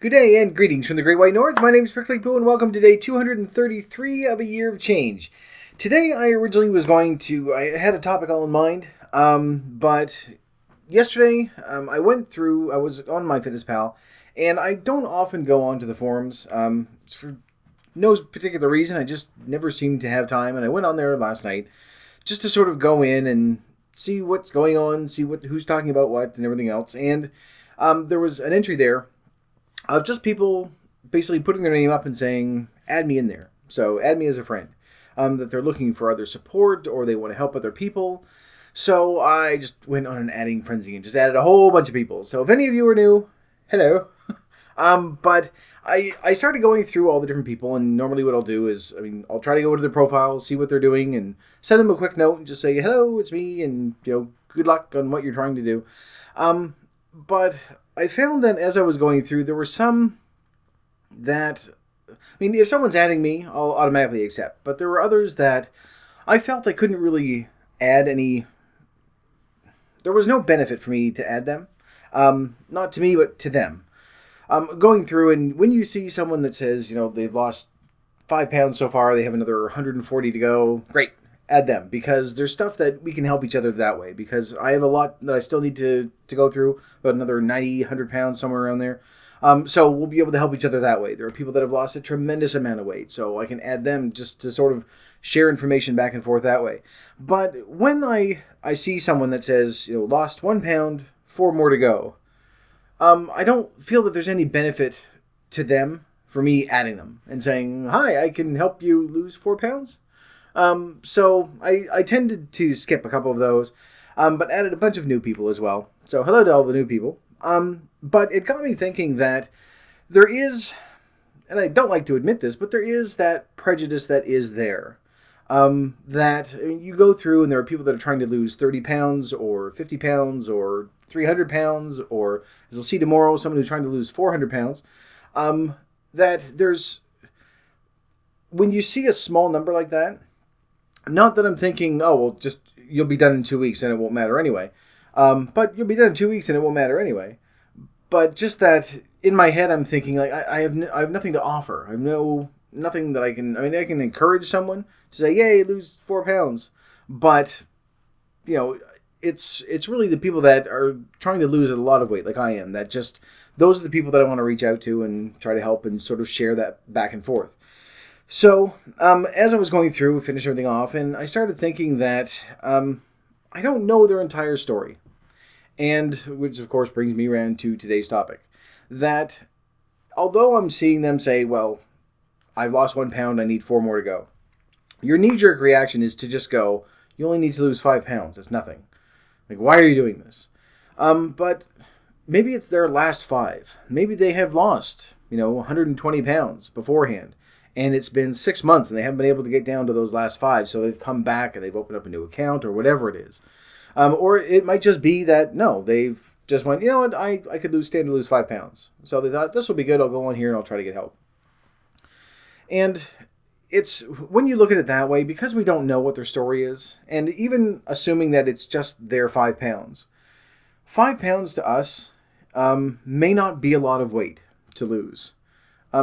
Good day and greetings from the Great White North. My name is Prickly Poo and welcome to day 233 of a year of change. Today I originally was I had a topic all in mind, but yesterday I was on MyFitnessPal, and I don't often go onto the forums for no particular reason. I just never seem to have time, and I went on there last night just to sort of go in and see what's going on, see who's talking about what and everything else, and there was an entry there of just people basically putting their name up and saying, add me in there. So add me as a friend. That they're looking for other support or they want to help other people. So I just went on an adding frenzy and just added a whole bunch of people. So if any of you are new, hello. But I started going through all the different people, and normally what I'll do is, I'll try to go to their profiles, see what they're doing, and send them a quick note and just say, hello, it's me, and good luck on what you're trying to do. But I found that as I was going through, there were some that, if someone's adding me, I'll automatically accept. But there were others that I felt I couldn't really add any. There was no benefit for me to add them. Not to me, but to them. Going through, and when you see someone that says, they've lost 5 pounds so far, they have another 140 to go, great. Add them, because there's stuff that we can help each other that way, because I have a lot that I still need to go through, about another 90, 100 pounds, somewhere around there. So we'll be able to help each other that way. There are people that have lost a tremendous amount of weight, so I can add them just to sort of share information back and forth that way. But when I see someone that says, lost 1 pound, 4 more to go, I don't feel that there's any benefit to them for me adding them and saying, hi, I can help you lose 4 pounds. So I tended to skip a couple of those, but added a bunch of new people as well. So hello to all the new people. But it got me thinking that there is, and I don't like to admit this, but there is that prejudice that is there. That you go through and there are people that are trying to lose 30 pounds or 50 pounds or 300 pounds, or as we'll see tomorrow, someone who's trying to lose 400 pounds. When you see a small number like that, not that I'm thinking, you'll be done in 2 weeks and it won't matter anyway. But you'll be done in 2 weeks and it won't matter anyway. But just that in my head, I'm thinking I have nothing to offer. I have nothing that I can. I can encourage someone to say, "Yay, lose 4 pounds," but it's really the people that are trying to lose a lot of weight, like I am. Those are the people that I want to reach out to and try to help and sort of share that back and forth. So, as I was going through, finish everything off, and I started thinking that I don't know their entire story. And, which of course brings me around to today's topic. That, although I'm seeing them say, well, I've lost 1 pound, I need 4 more to go. Your knee-jerk reaction is to just go, you only need to lose 5 pounds, that's nothing. Like, why are you doing this? But maybe it's their last 5. Maybe they have lost, 120 pounds beforehand. And it's been 6 months and they haven't been able to get down to those last 5. So they've come back and they've opened up a new account or whatever it is. Or it might just be that, no, they've just went, what, I could stand to lose 5 pounds. So they thought, this will be good. I'll go on here and I'll try to get help. And it's, when you look at it that way, because we don't know what their story is, and even assuming that it's just their 5 pounds, 5 pounds to us may not be a lot of weight to lose.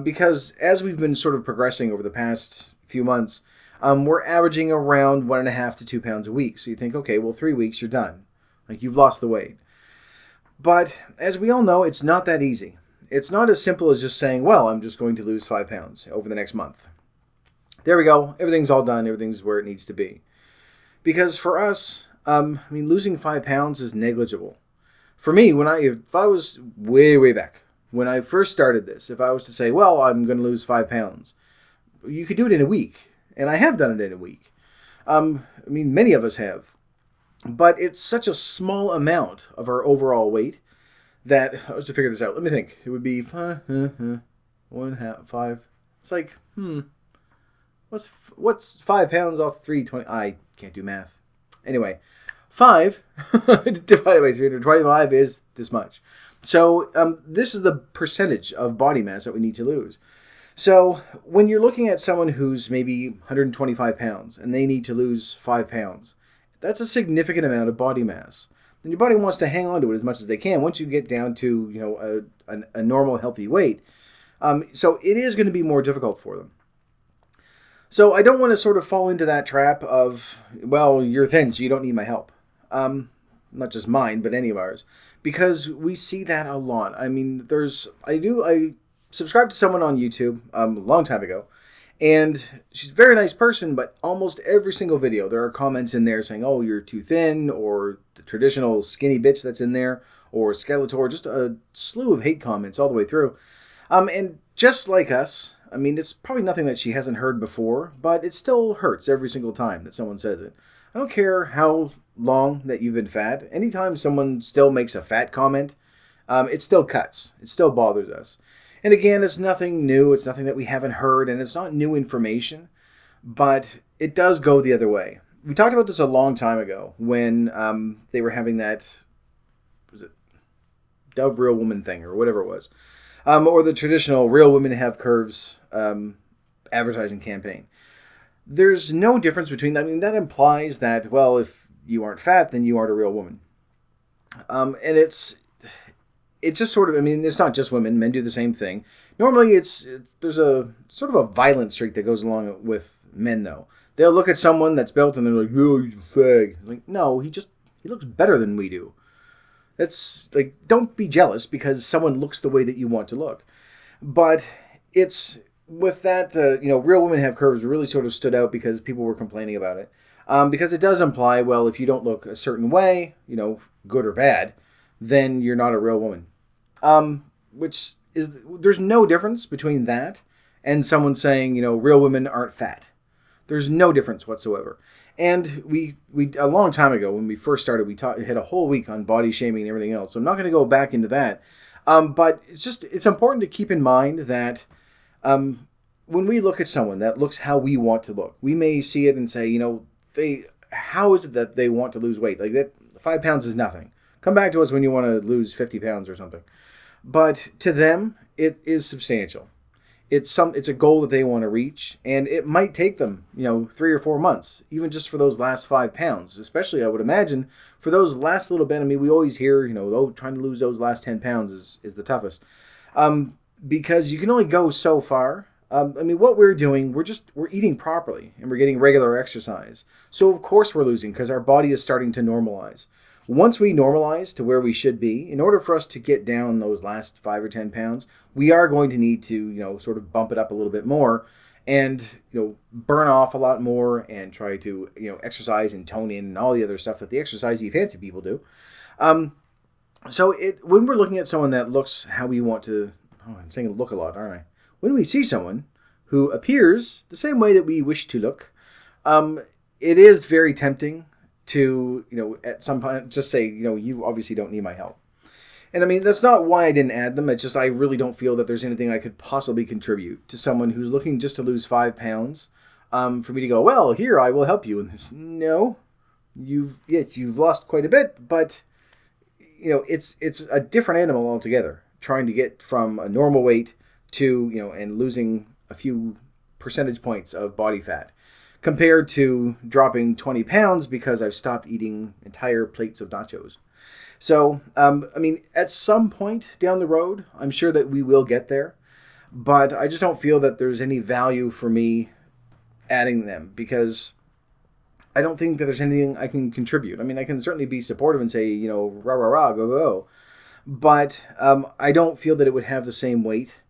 Because as we've been sort of progressing over the past few months, we're averaging around 1.5 to 2 pounds a week. So you think, okay, well, 3 weeks, you're done. Like, you've lost the weight. But as we all know, it's not that easy. It's not as simple as just saying, well, I'm just going to lose 5 pounds over the next month. There we go. Everything's all done. Everything's where it needs to be. Because for us, losing 5 pounds is negligible. For me, if I was way back, when I first started this, if I was to say, well, I'm going to lose 5 pounds, you could do it in a week. And I have done it in a week. Many of us have. But it's such a small amount of our overall weight that, I was to figure this out. Let me think. It would be 5. It's like, what's 5 pounds off 320? I can't do math. Anyway, 5 divided by 325 is this much. So this is the percentage of body mass that we need to lose. So when you're looking at someone who's maybe 125 pounds and they need to lose 5 pounds, that's a significant amount of body mass. then your body wants to hang on to it as much as they can once you get down to, a normal, healthy weight. So it is going to be more difficult for them. So I don't want to sort of fall into that trap of, well, you're thin, so you don't need my help. Not just mine, but any of ours. Because we see that a lot. I mean, I subscribed to someone on YouTube a long time ago, and she's a very nice person, but almost every single video, there are comments in there saying, oh, you're too thin, or the traditional skinny bitch that's in there, or Skeletor, just a slew of hate comments all the way through. And just like us, I mean, it's probably nothing that she hasn't heard before, but it still hurts every single time that someone says it. I don't care how long that you've been fat. Anytime someone still makes a fat comment, it still cuts. It still bothers us. And again, it's nothing new. It's nothing that we haven't heard, and it's not new information, but it does go the other way. We talked about this a long time ago when they were having that, was it Dove Real Woman thing or whatever it was, or the traditional Real Women Have Curves advertising campaign. There's no difference between, I mean, that implies that, well, if you aren't fat, then you aren't a real woman. And it's just sort of, I mean, it's not just women. Men do the same thing. Normally, there's a sort of a violent streak that goes along with men, though. They'll look at someone that's built and they're like, oh, he's a fag. Like, no, he looks better than we do. That's like, don't be jealous because someone looks the way that you want to look. But it's with that, Real Women Have Curves really sort of stood out because people were complaining about it. Because it does imply, well, if you don't look a certain way, good or bad, then you're not a real woman. Which is, there's no difference between that and someone saying, real women aren't fat. There's no difference whatsoever. And we a long time ago when we first started, we had a whole week on body shaming and everything else. So I'm not going to go back into that. But it's important to keep in mind that when we look at someone that looks how we want to look, we may see it and say, how is it that they want to lose weight? Like that 5 pounds is nothing. Come back to us when you want to lose 50 pounds or something. But to them, it is substantial. It's a goal that they want to reach, and it might take them, 3 or 4 months, even just for those last 5 pounds. Especially, I would imagine, for those last little bit. I mean, we always hear, trying to lose those last 10 pounds is the toughest. Because you can only go so far. What we're doing, we're eating properly, and we're getting regular exercise. So, of course, we're losing, because our body is starting to normalize. Once we normalize to where we should be, in order for us to get down those last 5 or 10 pounds, we are going to need to, sort of bump it up a little bit more and, burn off a lot more and try to, exercise and tone in and all the other stuff that the exercise-y fancy people do. So when we're looking at someone that looks how we want to, I'm saying look a lot, aren't I? When we see someone who appears the same way that we wish to look, it is very tempting to, at some point just say, you obviously don't need my help. And that's not why I didn't add them. It's just I really don't feel that there's anything I could possibly contribute to someone who's looking just to lose 5 pounds for me to go, well, here, I will help you. And this, no, you've lost quite a bit, but, it's a different animal altogether, trying to get from a normal weight to, and losing a few percentage points of body fat, compared to dropping 20 pounds because I've stopped eating entire plates of nachos. So, at some point down the road, I'm sure that we will get there, but I just don't feel that there's any value for me adding them, because I don't think that there's anything I can contribute. I can certainly be supportive and say, rah, rah, rah, go, go. But I don't feel that it would have the same weight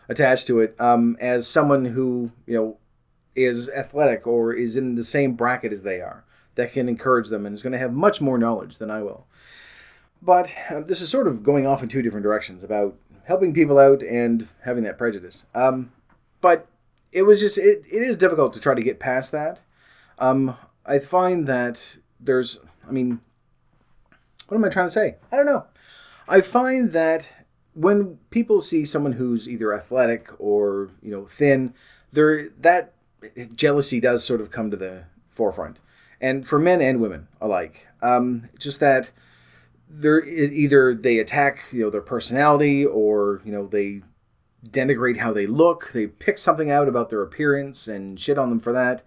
attached to it as someone who, is athletic or is in the same bracket as they are, that can encourage them and is going to have much more knowledge than I will. But this is sort of going off in 2 different directions about helping people out and having that prejudice. But it is difficult to try to get past that. I find that there's, what am I trying to say? I don't know. I find that when people see someone who's either athletic or, thin, that jealousy does sort of come to the forefront. And for men and women alike. Just that they attack, their personality, or, they denigrate how they look. They pick something out about their appearance and shit on them for that.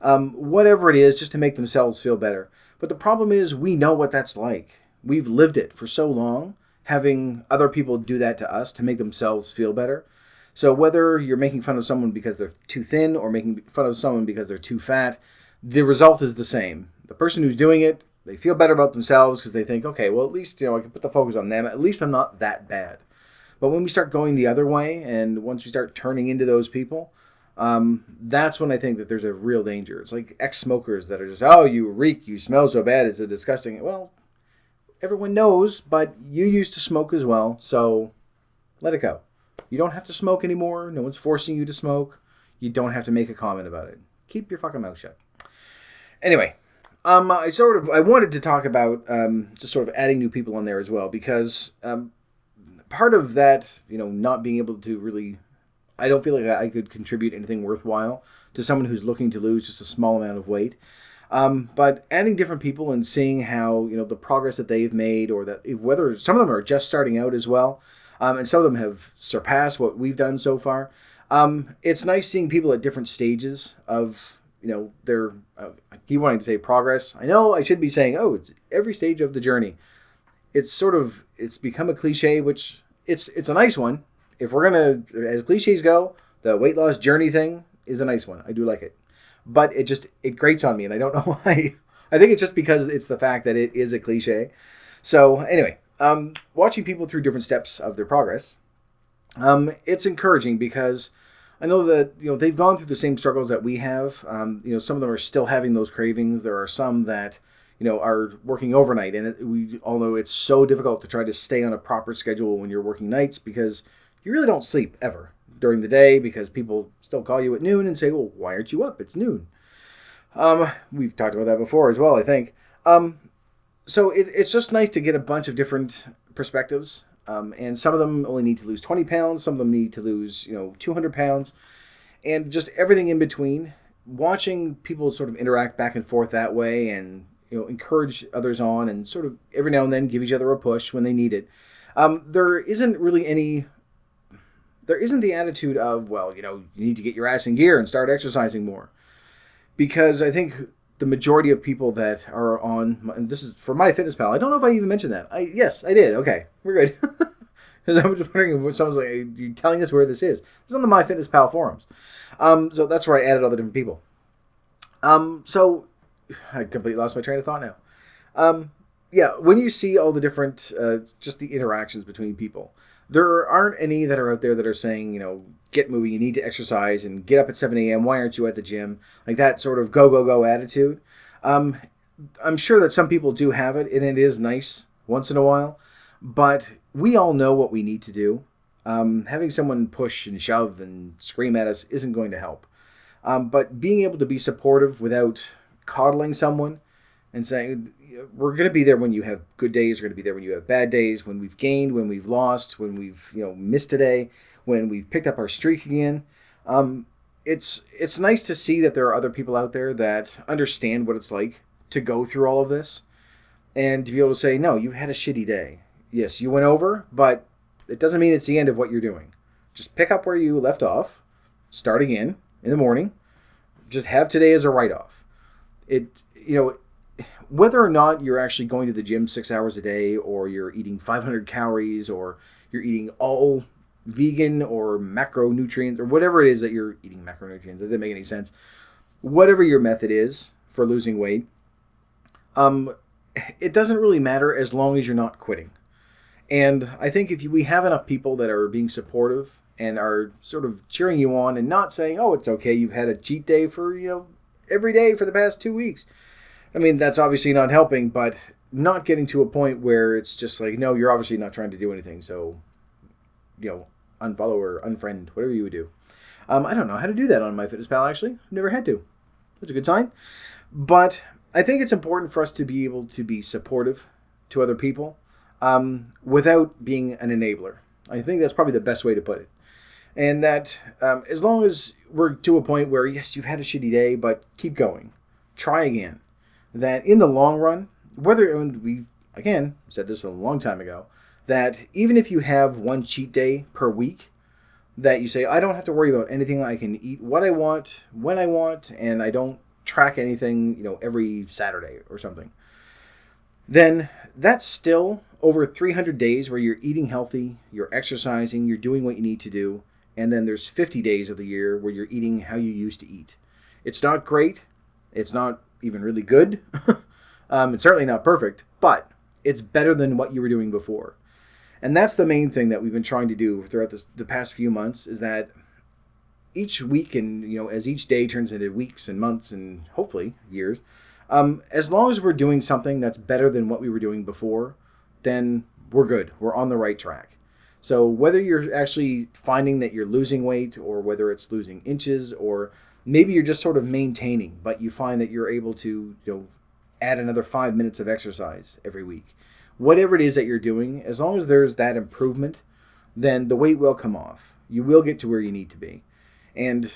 Whatever it is, just to make themselves feel better. But the problem is we know what that's like. We've lived it for so long, having other people do that to us to make themselves feel better. So whether you're making fun of someone because they're too thin or making fun of someone because they're too fat, the result is the same. The person who's doing it, they feel better about themselves because they think, okay, well, at least, I can put the focus on them. At least I'm not that bad. But when we start going the other way, and once we start turning into those people, that's when I think that there's a real danger. It's like ex-smokers that are just, oh, you reek, you smell so bad, it's a disgusting. Well, everyone knows, but you used to smoke as well, so let it go. You don't have to smoke anymore. No one's forcing you to smoke. You don't have to make a comment about it. Keep your fucking mouth shut. Anyway, I wanted to talk about just sort of adding new people on there as well, because part of that, not being able to really, I don't feel like I could contribute anything worthwhile to someone who's looking to lose just a small amount of weight. But adding different people and seeing how, the progress that they've made, or that whether some of them are just starting out as well, and some of them have surpassed what we've done so far. It's nice seeing people at different stages of, their, I keep wanting to say progress. I know I should be saying, it's every stage of the journey. It's become a cliche, which it's a nice one. If we're going to, as cliches go, the weight loss journey thing is a nice one. I do like it. But it grates on me, and I don't know why. I think it's just because it's the fact that it is a cliche. So anyway, watching people through different steps of their progress, it's encouraging because I know that they've gone through the same struggles that we have. Some of them are still having those cravings. There are some that are working overnight, and we all know it's so difficult to try to stay on a proper schedule when you're working nights because you really don't sleep ever during the day, because people still call you at noon and say, well, why aren't you up? It's noon. We've talked about that before as well, I think. So it's just nice to get a bunch of different perspectives. And some of them only need to lose 20 pounds. Some of them need to lose, 200 pounds. And just everything in between. Watching people sort of interact back and forth that way, and, encourage others on, and sort of every now and then give each other a push when they need it. There isn't the attitude of, well, you need to get your ass in gear and start exercising more. Because I think the majority of people that are on, and this is for MyFitnessPal. I don't know if I even mentioned that. Yes, I did. Okay, we're good. Because I'm just wondering if someone's like, are you telling us where this is? It's on the MyFitnessPal forums. So that's where I added all the different people. So I completely lost my train of thought now. Yeah, when you see all the different, just the interactions between people, there aren't any that are out there that are saying, get moving, you need to exercise, and get up at 7 a.m., why aren't you at the gym? Like that sort of go, go, go attitude. I'm sure that some people do have it, and it is nice once in a while, but we all know what we need to do. Having someone push and shove and scream at us isn't going to help. But being able to be supportive without coddling someone and saying, we're going to be there when you have good days, we're going to be there when you have bad days, when we've gained, when we've lost, when we've missed today, when we've picked up our streak again. It's nice to see that there are other people out there that understand what it's like to go through all of this, and to be able to say, no, you've had a shitty day. Yes, you went over, but it doesn't mean it's the end of what you're doing. Just pick up where you left off, start again in the morning, just have today as a write-off. Whether or not you're actually going to the gym 6 hours a day, or you're eating 500 calories, or you're eating all vegan or macronutrients, or whatever it is that you're eating macronutrients, doesn't make any sense. Whatever your method is for losing weight, it doesn't really matter as long as you're not quitting. And I think if we have enough people that are being supportive and are sort of cheering you on and not saying, oh, it's okay, you've had a cheat day for, every day for the past 2 weeks. I mean, that's obviously not helping, but not getting to a point where it's just like, no, you're obviously not trying to do anything, so, unfollow or unfriend, whatever you would do. I don't know how to do that on MyFitnessPal, actually. I've never had to. That's a good sign. But I think it's important for us to be able to be supportive to other people without being an enabler. I think that's probably the best way to put it. And that as long as we're to a point where, yes, you've had a shitty day, but keep going. Try again. That in the long run, and we, again, said this a long time ago, that even if you have one cheat day per week, that you say, I don't have to worry about anything. I can eat what I want, when I want, and I don't track anything, every Saturday or something. then that's still over 300 days where you're eating healthy, you're exercising, you're doing what you need to do, and then there's 50 days of the year where you're eating how you used to eat. It's not great. It's not even really good. It's certainly not perfect, but it's better than what you were doing before. And that's the main thing that we've been trying to do throughout the past few months, is that each week, and as each day turns into weeks and months and hopefully years, as long as we're doing something that's better than what we were doing before, then we're good. We're on the right track. So whether you're actually finding that you're losing weight, or whether it's losing inches, or maybe you're just sort of maintaining, but you find that you're able to add another 5 minutes of exercise every week. Whatever it is that you're doing, as long as there's that improvement, then the weight will come off. You will get to where you need to be. And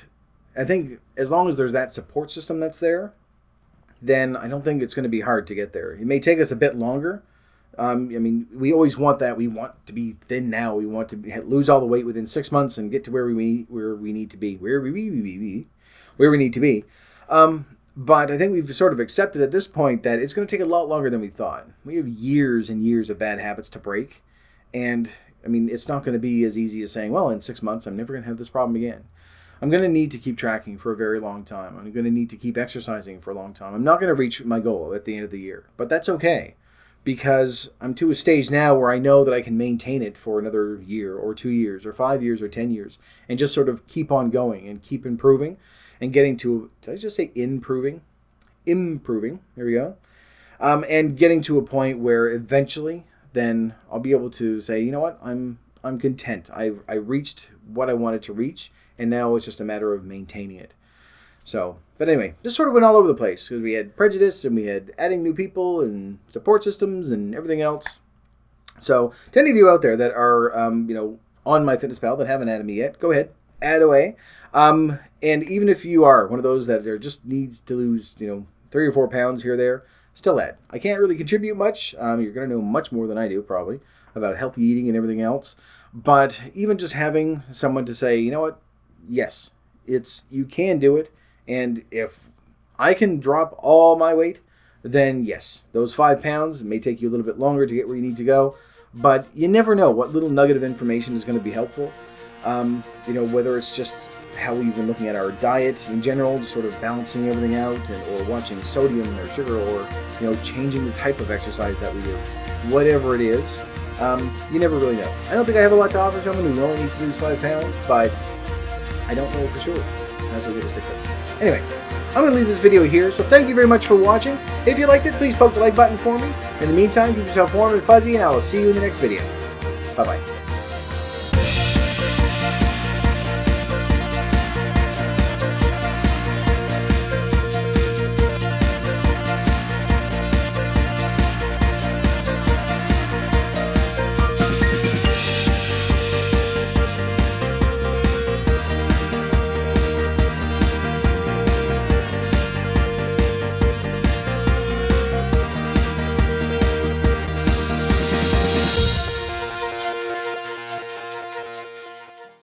I think as long as there's that support system that's there, then I don't think it's going to be hard to get there. It may take us a bit longer. We always want that. We want to be thin now. We want to lose all the weight within 6 months and get to where we need to be. Where we need to be. But I think we've sort of accepted at this point that it's going to take a lot longer than we thought. We have years and years of bad habits to break. And, it's not going to be as easy as saying, well, in 6 months, I'm never going to have this problem again. I'm going to need to keep tracking for a very long time. I'm going to need to keep exercising for a long time. I'm not going to reach my goal at the end of the year. But that's okay, because I'm to a stage now where I know that I can maintain it for another year or 2 years or 5 years or 10 years and just sort of keep on going and keep improving. And getting to, did I just say improving? Improving, there we go. And getting to a point where eventually then I'll be able to say, you know what, I'm content. I reached what I wanted to reach, and now it's just a matter of maintaining it. So, but anyway, just sort of went all over the place, because we had prejudice, and we had adding new people, and support systems, and everything else. So, to any of you out there that are, on MyFitnessPal that haven't added me yet, go ahead, add away. And even if you are one of those that are just needs to lose, 3 or 4 pounds here or there, still add. I can't really contribute much. You're going to know much more than I do, probably, about healthy eating and everything else. But even just having someone to say, you know what, yes, you can do it. And if I can drop all my weight, then yes, those 5 pounds may take you a little bit longer to get where you need to go. But you never know what little nugget of information is going to be helpful. Whether it's just how we've been looking at our diet in general, just sort of balancing everything out, or watching sodium or sugar, or changing the type of exercise that we do. Whatever it is, you never really know. I don't think I have a lot to offer someone who only needs to lose 5 pounds, but I don't know for sure. That's what we're going to stick with. Anyway, I'm going to leave this video here, so thank you very much for watching. If you liked it, please poke the like button for me. In the meantime, keep yourself warm and fuzzy, and I will see you in the next video. Bye-bye.